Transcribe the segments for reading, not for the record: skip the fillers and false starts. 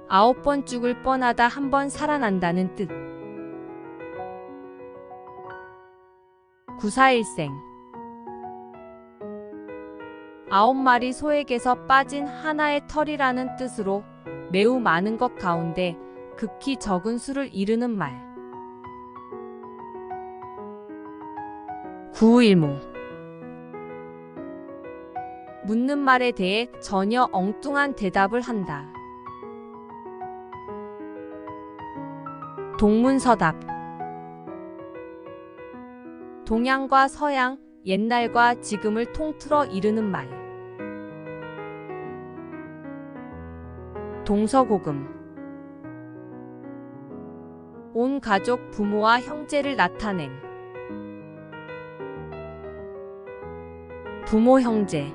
9번 죽을 뻔하다 한 번 살아난다는 뜻. 구사일생. 9마리 소에게서 빠진 하나의 털이라는 뜻으로 매우 많은 것 가운데 극히 적은 수를 이르는 말. 구일모. 묻는 말에 대해 전혀 엉뚱한 대답을 한다. 동문서답. 동양과 서양, 옛날과 지금을 통틀어 이르는 말. 동서고금. 온 가족, 부모와 형제를 나타냄. 부모, 형제.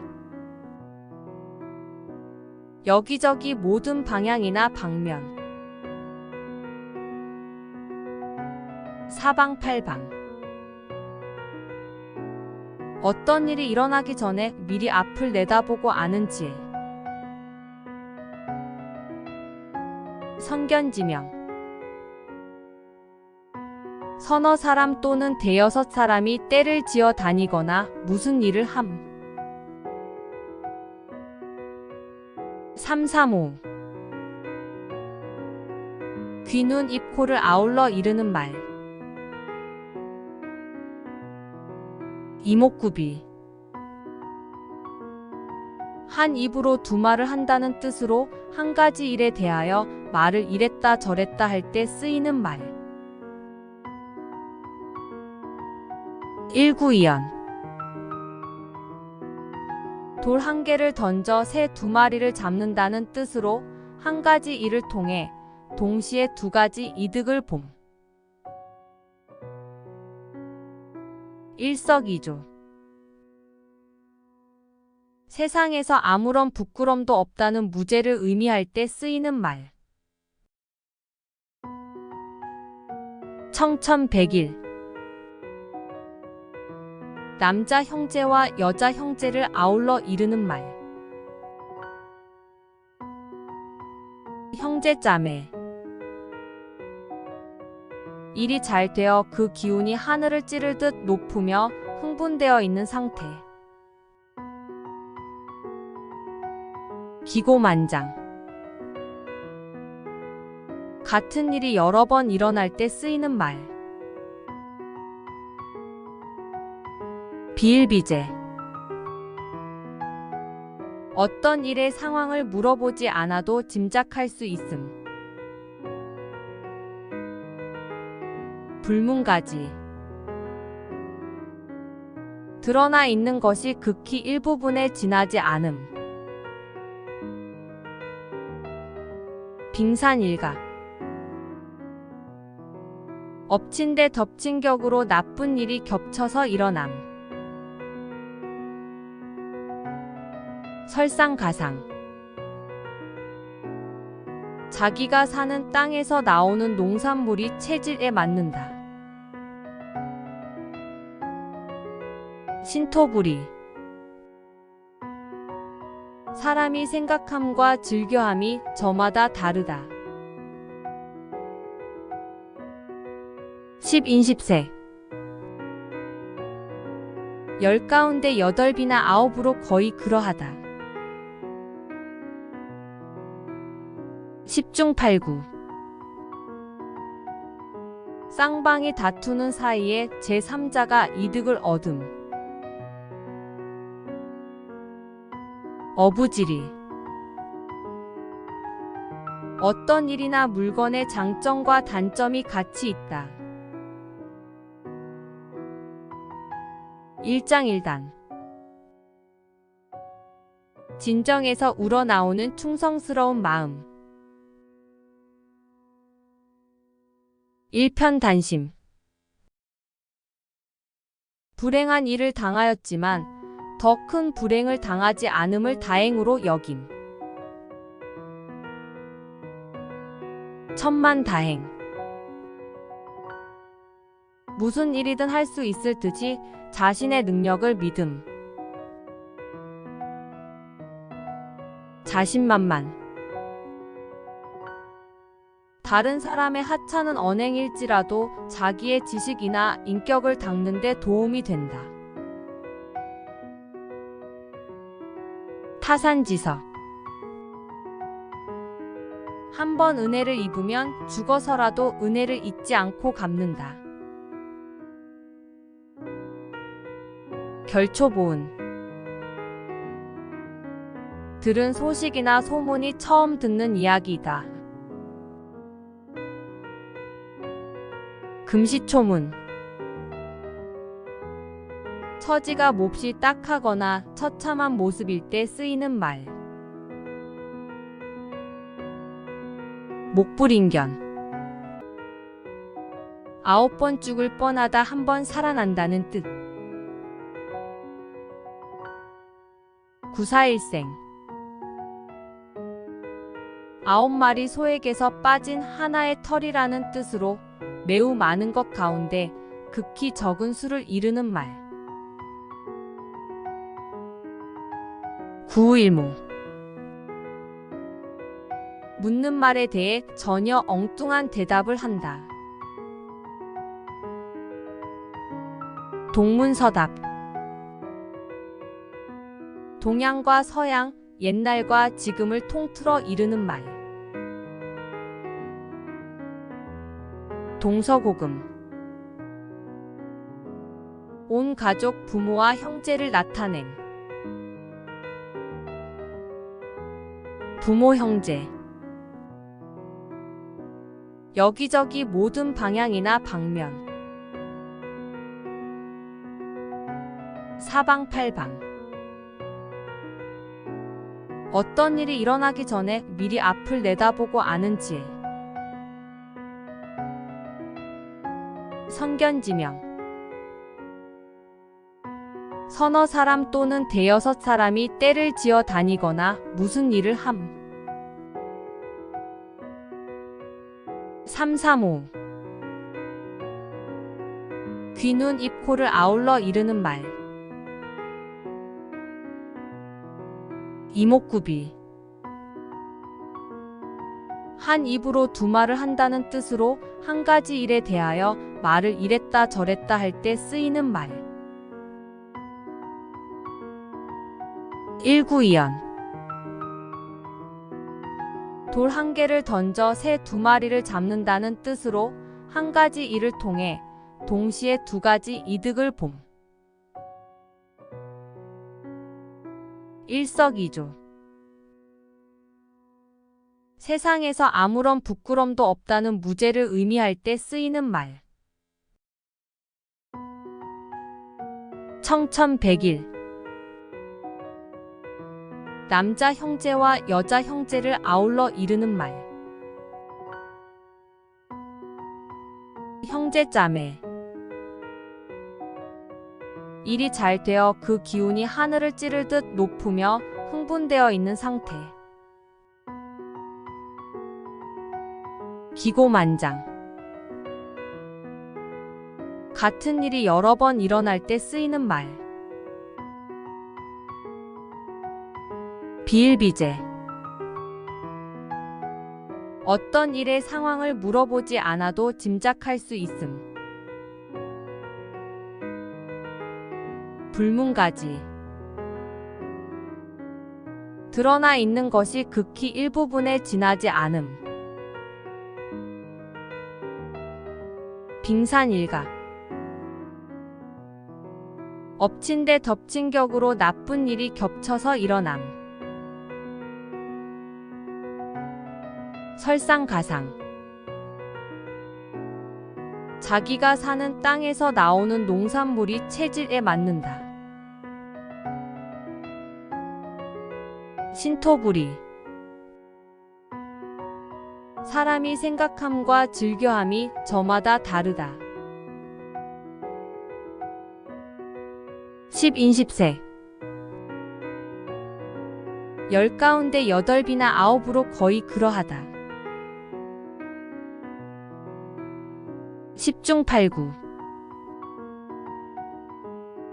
여기저기 모든 방향이나 방면. 사방팔방. 어떤 일이 일어나기 전에 미리 앞을 내다보고 아는 지혜. 선견지명. 서너 사람 또는 대여섯 사람이 떼를 지어 다니거나 무슨 일을 함. 삼삼오오. 귀, 눈, 입, 코를 아울러 이르는 말. 이목구비. 한 입으로 두 말을 한다는 뜻으로 한 가지 일에 대하여 말을 이랬다 저랬다 할 때 쓰이는 말. 일구이연. 돌 한 개를 던져 새 두 마리를 잡는다는 뜻으로 한 가지 일을 통해 동시에 두 가지 이득을 봄. 일석이조. 세상에서 아무런 부끄럼도 없다는 무죄를 의미할 때 쓰이는 말. 청천백일. 남자 형제와 여자 형제를 아울러 이르는 말. 형제자매. 일이 잘 되어 그 기운이 하늘을 찌르듯 높으며 흥분되어 있는 상태. 기고만장. 같은 일이 여러 번 일어날 때 쓰이는 말. 비일비재. 어떤 일의 상황을 물어보지 않아도 짐작할 수 있음. 불문가지. 드러나 있는 것이 극히 일부분에 지나지 않음. 빙산일각. 엎친 데 덮친 격으로 나쁜 일이 겹쳐서 일어남. 설상가상. 자기가 사는 땅에서 나오는 농산물이 체질에 맞는다. 신토부리. 사람이 생각함과 즐겨함이 저마다 다르다. 십인십색. 10 가운데 8이나 9으로 거의 그러하다. 십중팔구. 쌍방이 다투는 사이에 제3자가 이득을 얻음. 어부지리. 어떤 일이나 물건의 장점과 단점이 같이 있다. 일장일단. 진정에서 우러나오는 충성스러운 마음. 일편단심. 불행한 일을 당하였지만 더 큰 불행을 당하지 않음을 다행으로 여김. 천만다행. 무슨 일이든 할 수 있을 듯이 자신의 능력을 믿음. 자신만만. 다른 사람의 하찮은 언행일지라도 자기의 지식이나 인격을 닦는 데 도움이 된다. 타산지서. 한 번 은혜를 입으면 죽어서라도 은혜를 잊지 않고 갚는다. 결초보은. 들은 소식이나 소문이 처음 듣는 이야기이다. 금시초문. 처지가 몹시 딱하거나 처참한 모습일 때 쓰이는 말. 목불인견. 9번 죽을 뻔하다 한 번 살아난다는 뜻. 구사일생. 9마리 소에게서 빠진 하나의 털이라는 뜻으로 매우 많은 것 가운데 극히 적은 수를 이르는 말. 구우일무. 묻는 말에 대해 전혀 엉뚱한 대답을 한다. 동문서답. 동양과 서양, 옛날과 지금을 통틀어 이르는 말. 동서고금. 온 가족 부모와 형제를 나타냄. 부모 형제. 여기저기 모든 방향이나 방면. 사방팔방. 어떤 일이 일어나기 전에 미리 앞을 내다보고 아는 지혜. 선견지명. 서너 사람 또는 대여섯 사람이 떼를 지어 다니거나 무슨 일을 함. 삼삼오오. 귀, 눈, 입, 코를 아울러 이르는 말. 이목구비. 한 입으로 두 말을 한다는 뜻으로 한 가지 일에 대하여 말을 이랬다 저랬다 할 때 쓰이는 말. 일구이연. 돌 한 개를 던져 새 두 마리를 잡는다는 뜻으로 한 가지 일을 통해 동시에 두 가지 이득을 봄. 일석이조. 세상에서 아무런 부끄럼도 없다는 무죄를 의미할 때 쓰이는 말. 청천백일. 남자 형제와 여자 형제를 아울러 이르는 말. 형제자매. 일이 잘 되어 그 기운이 하늘을 찌르듯 높으며 흥분되어 있는 상태. 기고만장. 같은 일이 여러 번 일어날 때 쓰이는 말. 비일비재. 어떤 일의 상황을 물어보지 않아도 짐작할 수 있음. 불문가지. 드러나 있는 것이 극히 일부분에 지나지 않음. 빙산일각. 엎친 데 덮친 격으로 나쁜 일이 겹쳐서 일어남. 설상가상. 자기가 사는 땅에서 나오는 농산물이 체질에 맞는다. 신토부리. 사람이 생각함과 즐겨함이 저마다 다르다. 십인십색. 10 가운데 8이나 9으로 거의 그러하다. 십중팔구.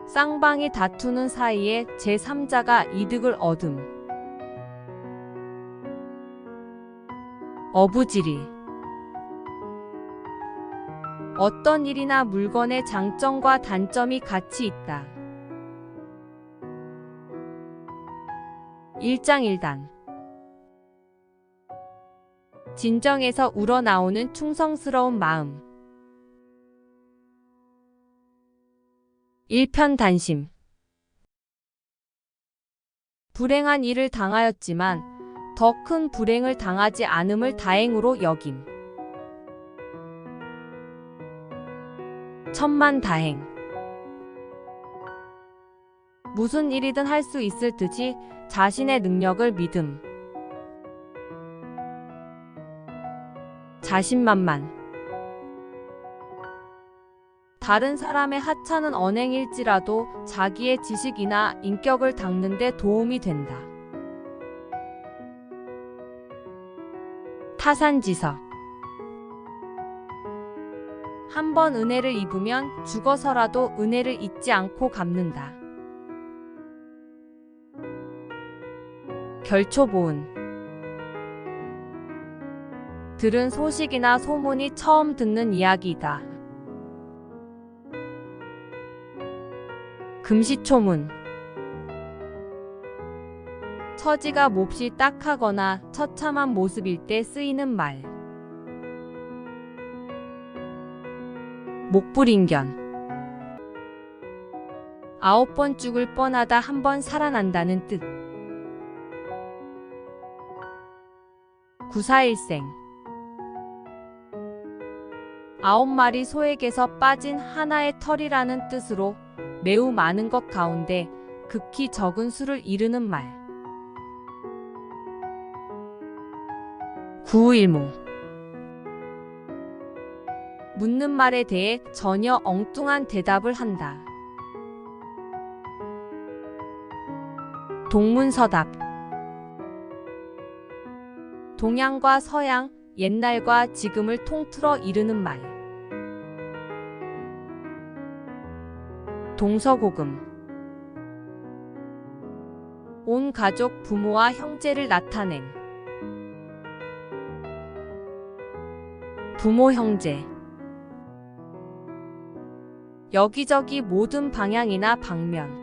쌍방이 다투는 사이에 제3자가 이득을 얻음. 어부지리. 어떤 일이나 물건의 장점과 단점이 같이 있다. 1장1단 진정에서 우러나오는 충성스러운 마음. 일편단심 불행한 일을 당하였지만 더 큰 불행을 당하지 않음을 다행으로 여김. 천만다행 무슨 일이든 할 수 있을 듯이 자신의 능력을 믿음. 자신만만 다른 사람의 하찮은 언행일지라도 자기의 지식이나 인격을 닦는 데 도움이 된다. 타산지서 한 번 은혜를 입으면 죽어서라도 은혜를 잊지 않고 갚는다. 결초보은 들은 소식이나 소문이 처음 듣는 이야기이다. 금시초문 처지가 몹시 딱하거나 처참한 모습일 때 쓰이는 말. 목불인견 9번 죽을 뻔하다 1번 살아난다는 뜻. 구사일생 9마리 소에게서 빠진 하나의 털이라는 뜻으로 매우 많은 것 가운데 극히 적은 수를 이르는 말. 구우일무 묻는 말에 대해 전혀 엉뚱한 대답을 한다. 동문서답 동양과 서양, 옛날과 지금을 통틀어 이르는 말. 동서고금 온 가족 부모와 형제를 나타냄. 부모 형제 여기저기 모든 방향이나 방면.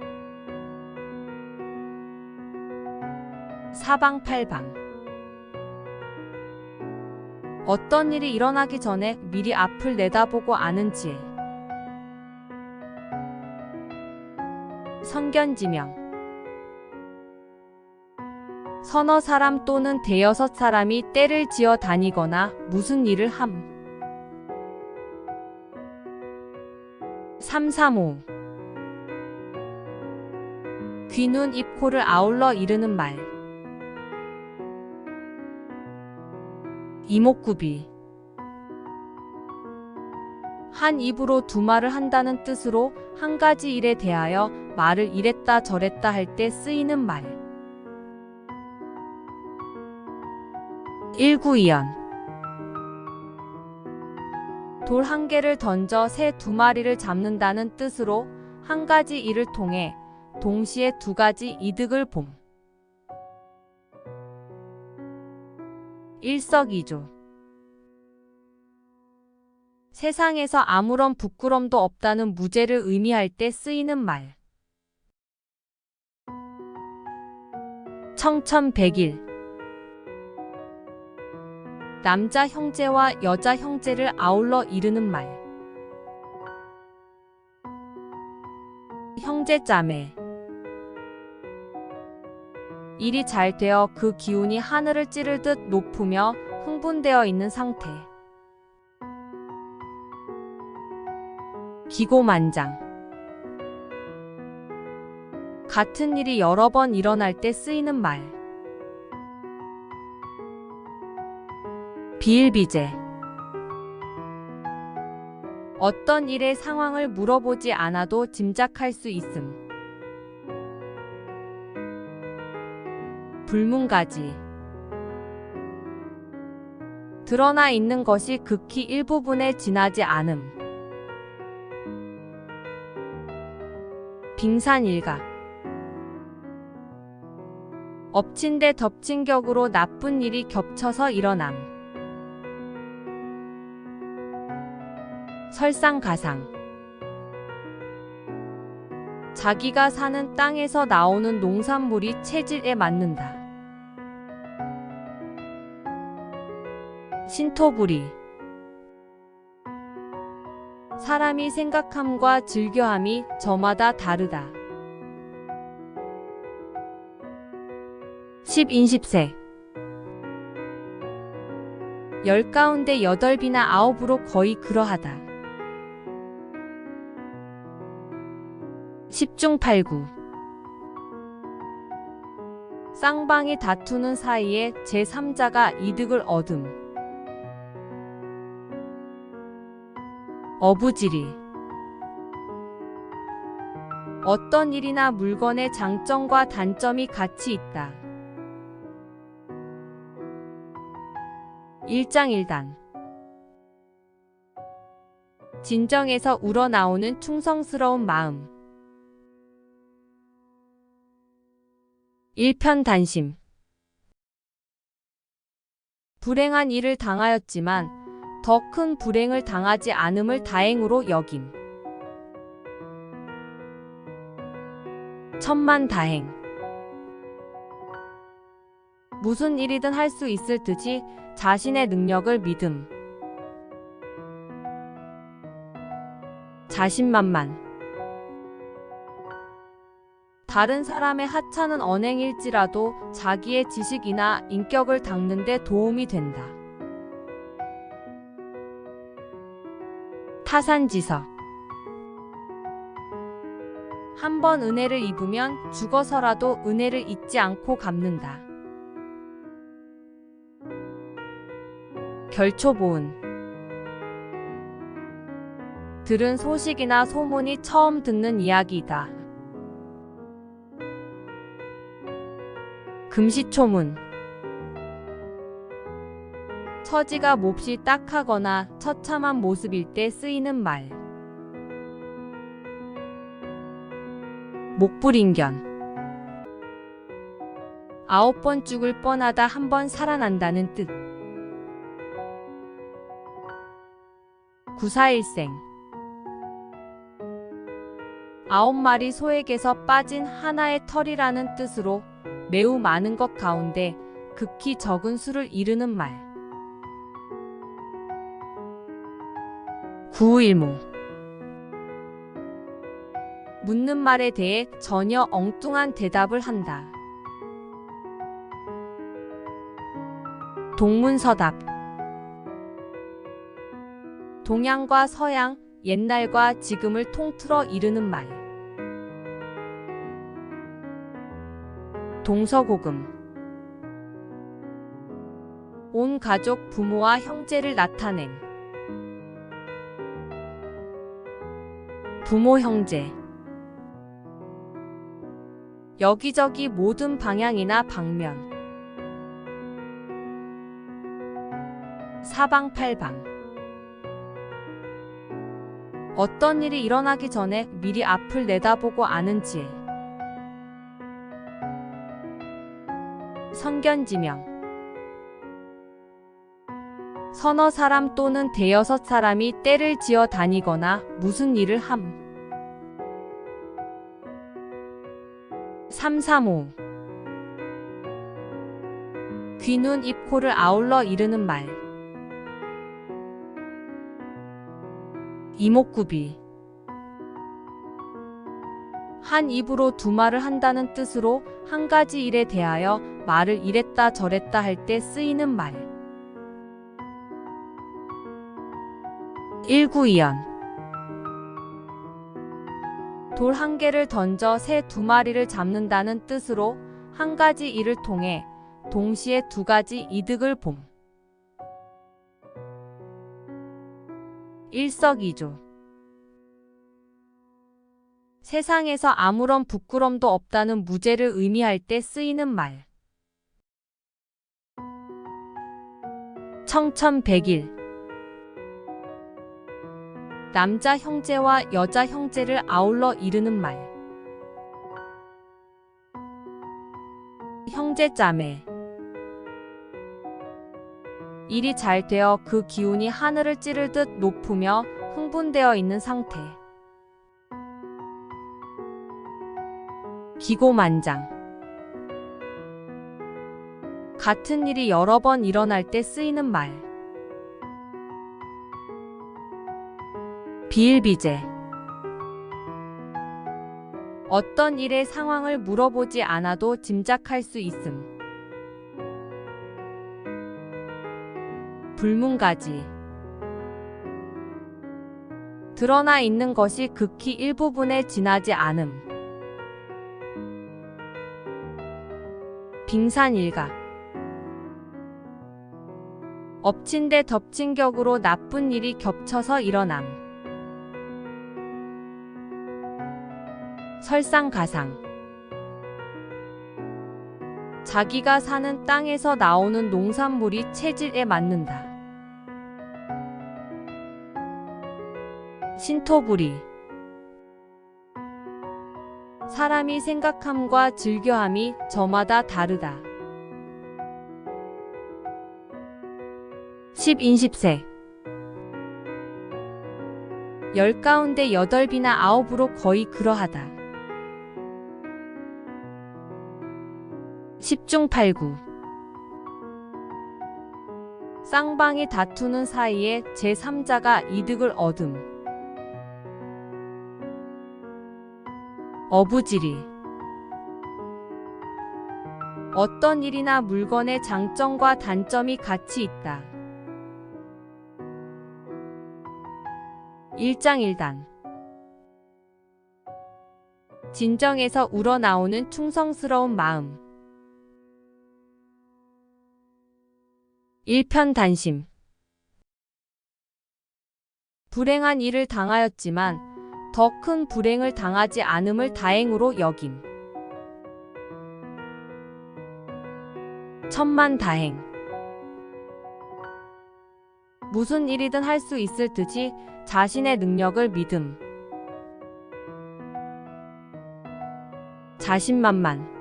사방팔방 어떤 일이 일어나기 전에 미리 앞을 내다보고 아는 지혜. 선견지명 서너 사람 또는 대여섯 사람이 떼를 지어 다니거나 무슨 일을 함. 335 귀, 눈, 입, 코를 아울러 이르는 말. 이목구비 한 입으로 두 말을 한다는 뜻으로 한 가지 일에 대하여 말을 이랬다 저랬다 할 때 쓰이는 말. 일구이연 돌 한 개를 던져 새 두 마리를 잡는다는 뜻으로 한 가지 일을 통해 동시에 두 가지 이득을 봄. 일석이조 세상에서 아무런 부끄럼도 없다는 무죄를 의미할 때 쓰이는 말. 청천백일 남자 형제와 여자 형제를 아울러 이르는 말. 형제자매 일이 잘 되어 그 기운이 하늘을 찌를 듯 높으며 흥분되어 있는 상태. 기고만장 같은 일이 여러 번 일어날 때 쓰이는 말. 비일비재 어떤 일의 상황을 물어보지 않아도 짐작할 수 있음. 불문가지 드러나 있는 것이 극히 일부분에 지나지 않음. 빙산일각 엎친 데 덮친 격으로 나쁜 일이 겹쳐서 일어남. 설상가상. 자기가 사는 땅에서 나오는 농산물이 체질에 맞는다. 신토부리. 사람이 생각함과 즐겨함이 저마다 다르다. 십인십세. 10 가운데 8이나 9으로 거의 그러하다. 십중팔구. 쌍방이 다투는 사이에 제3자가 이득을 얻음. 어부지리. 어떤 일이나 물건의 장점과 단점이 같이 있다. 일장일단. 진정에서 우러나오는 충성스러운 마음. 일편단심. 불행한 일을 당하였지만 더 큰 불행을 당하지 않음을 다행으로 여김. 천만다행. 무슨 일이든 할 수 있을 듯이 자신의 능력을 믿음. 자신만만. 다른 사람의 하찮은 언행일지라도 자기의 지식이나 인격을 닦는 데 도움이 된다. 타산지서. 한 번 은혜를 입으면 죽어서라도 은혜를 잊지 않고 갚는다. 결초보은. 들은 소식이나 소문이 처음 듣는 이야기이다. 금시초문. 처지가 몹시 딱하거나 처참한 모습일 때 쓰이는 말. 목불인견. 9번 죽을 뻔하다 1번 살아난다는 뜻. 구사일생. 9마리 소에게서 빠진 하나의 털이라는 뜻으로 매우 많은 것 가운데 극히 적은 수를 이르는 말. 구우일무. 묻는 말에 대해 전혀 엉뚱한 대답을 한다. 동문서답. 동양과 서양, 옛날과 지금을 통틀어 이르는 말. 동서고금. 온 가족 부모와 형제를 나타냄. 부모 형제. 여기저기 모든 방향이나 방면. 사방팔방. 어떤 일이 일어나기 전에 미리 앞을 내다보고 아는 지혜. 선견지명. 서너 사람 또는 대여섯 사람이 떼를 지어 다니거나 무슨 일을 함. 삼삼오오. 귀, 눈, 입, 코를 아울러 이르는 말. 이목구비. 한 입으로 두 말을 한다는 뜻으로 한 가지 일에 대하여 말을 이랬다 저랬다 할 때 쓰이는 말. 일구이연. 돌 한 개를 던져 새 2마리를 잡는다는 뜻으로 한 가지 일을 통해 동시에 2가지 이득을 봄. 일석이조. 세상에서 아무런 부끄럼도 없다는 무죄를 의미할 때 쓰이는 말. 청천백일. 남자 형제와 여자 형제를 아울러 이르는 말. 형제자매. 일이 잘 되어 그 기운이 하늘을 찌르듯 높으며 흥분되어 있는 상태. 기고만장. 같은 일이 여러 번 일어날 때 쓰이는 말. 비일비재. 어떤 일의 상황을 물어보지 않아도 짐작할 수 있음. 불문가지. 드러나 있는 것이 극히 일부분에 지나지 않음. 빙산일각. 엎친 데 덮친 격으로 나쁜 일이 겹쳐서 일어남. 설상가상. 자기가 사는 땅에서 나오는 농산물이 체질에 맞는다. 신토부리. 사람이 생각함과 즐겨함이 저마다 다르다. 십인십색. 10 가운데 8이나 9으로 거의 그러하다. 십중팔구. 쌍방이 다투는 사이에 제3자가 이득을 얻음. 어부지리. 어떤 일이나 물건의 장점과 단점이 같이 있다. 일장일단. 진정에서 우러나오는 충성스러운 마음. 일편단심. 불행한 일을 당하였지만 더 큰 불행을 당하지 않음을 다행으로 여김. 천만다행. 무슨 일이든 할 수 있을 듯이 자신의 능력을 믿음. 자신만만.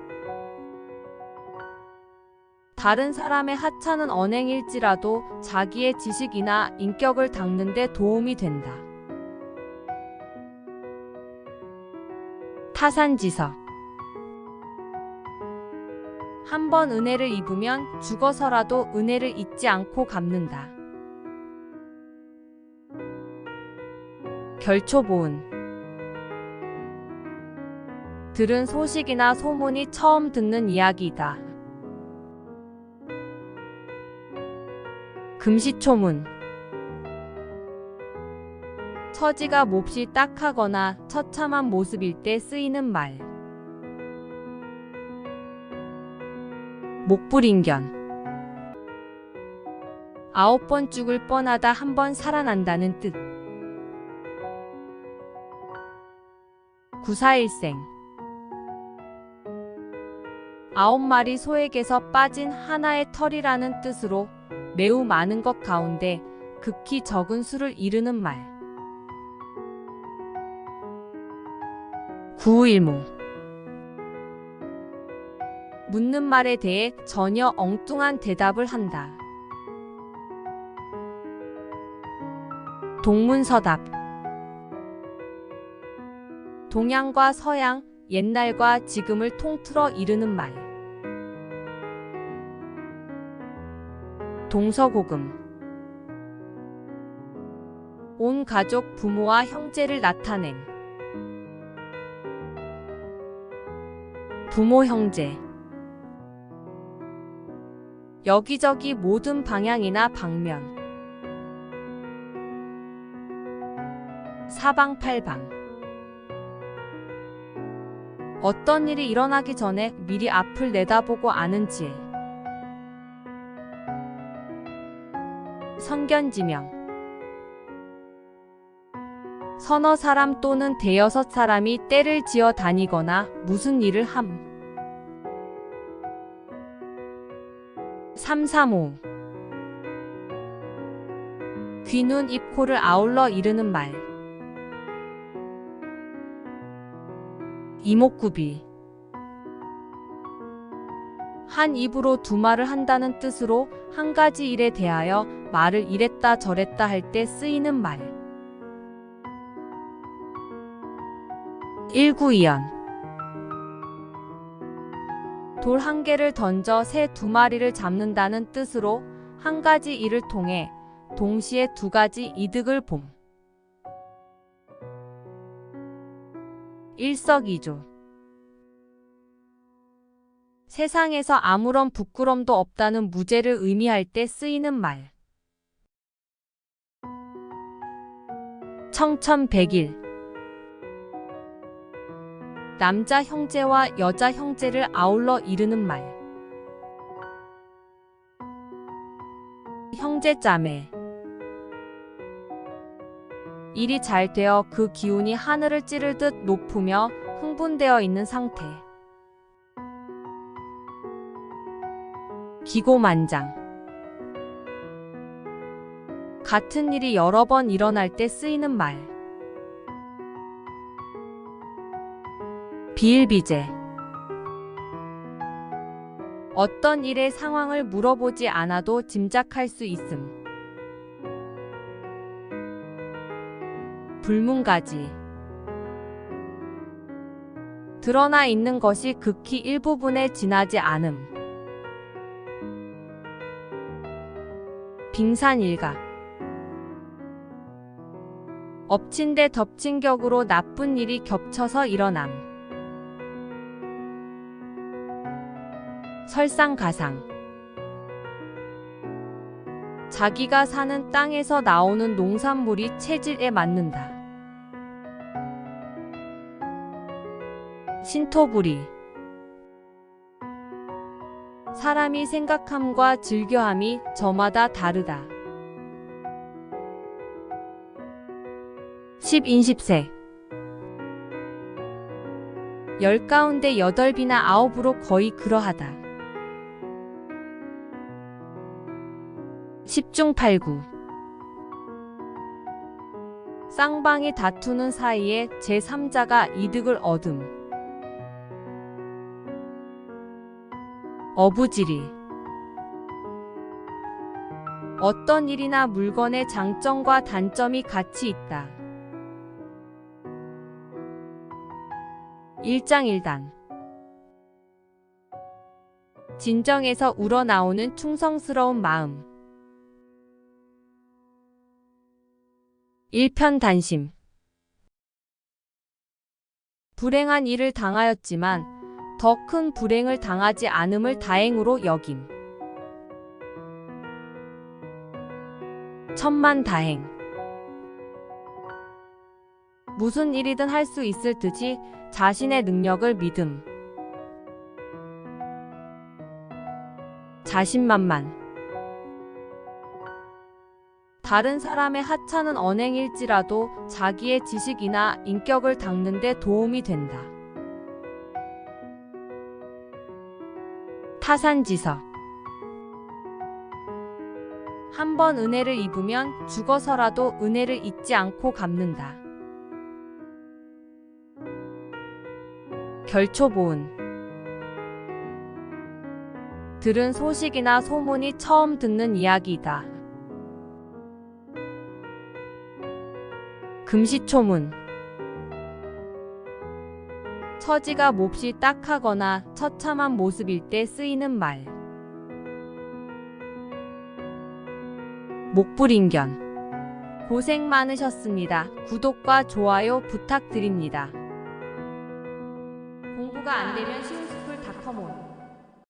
다른 사람의 하찮은 언행일지라도 자기의 지식이나 인격을 닦는 데 도움이 된다. 타산지서. 한 번 은혜를 입으면 죽어서라도 은혜를 잊지 않고 갚는다. 결초보은. 들은 소식이나 소문이 처음 듣는 이야기이다. 금시초문. 처지가 몹시 딱하거나 처참한 모습일 때 쓰이는 말. 목불인견. 9번 죽을 뻔하다 1번 살아난다는 뜻. 구사일생. 9마리 소에게서 빠진 하나의 털이라는 뜻으로 매우 많은 것 가운데 극히 적은 수를 이르는 말. 구우일무. 묻는 말에 대해 전혀 엉뚱한 대답을 한다. 동문서답. 동양과 서양, 옛날과 지금을 통틀어 이르는 말. 동서고금. 온 가족 부모와 형제를 나타냄. 부모 형제. 여기저기 모든 방향이나 방면. 사방팔방. 어떤 일이 일어나기 전에 미리 앞을 내다보고 아는 지혜. 선견지명. 서너 사람 또는 대여섯 사람이 떼를 지어 다니거나 무슨 일을 함. 삼삼오오. 귀, 눈, 입, 코를 아울러 이르는 말. 이목구비. 한 입으로 두 말을 한다는 뜻으로 한 가지 일에 대하여 말을 이랬다 저랬다 할 때 쓰이는 말. 1922연 돌 한 개를 던져 새 두 마리를 잡는다는 뜻으로 한 가지 일을 통해 동시에 두 가지 이득을 봄. 일석이조. 세상에서 아무런 부끄럼도 없다는 무죄를 의미할 때 쓰이는 말. 청천백일. 남자 형제와 여자 형제를 아울러 이르는 말. 형제자매. 일이 잘 되어 그 기운이 하늘을 찌를 듯 높으며 흥분되어 있는 상태. 기고만장. 같은 일이 여러 번 일어날 때 쓰이는 말. 비일비재. 어떤 일의 상황을 물어보지 않아도 짐작할 수 있음. 불문가지. 드러나 있는 것이 극히 일부분에 지나지 않음. 빙산일각. 엎친 데 덮친 격으로 나쁜 일이 겹쳐서 일어남. 설상가상. 자기가 사는 땅에서 나오는 농산물이 체질에 맞는다. 신토부리. 사람이 생각함과 즐겨함이 저마다 다르다. 십인십색. 열 가운데 여덟이나 아홉으로 거의 그러하다. 십중팔구. 쌍방이 다투는 사이에 제3자가 이득을 얻음. 어부지리. 어떤 일이나 물건의 장점과 단점이 같이 있다. 일장일단. 진정에서 우러나오는 충성스러운 마음. 일편단심. 불행한 일을 당하였지만 더 큰 불행을 당하지 않음을 다행으로 여김. 천만다행. 무슨 일이든 할 수 있을 듯이 자신의 능력을 믿음. 자신만만. 다른 사람의 하찮은 언행일지라도 자기의 지식이나 인격을 닦는 데 도움이 된다. 타산지석. 한 번 은혜를 입으면 죽어서라도 은혜를 잊지 않고 갚는다. 결초보은. 들은 소식이나 소문이 처음 듣는 이야기이다. 금시초문. 처지가 몹시 딱하거나 처참한 모습일 때 쓰이는 말. 목불인견. 고생 많으셨습니다. 구독과 좋아요 부탁드립니다. 공부가 안 되면 쉬운 숲을 닥터몬.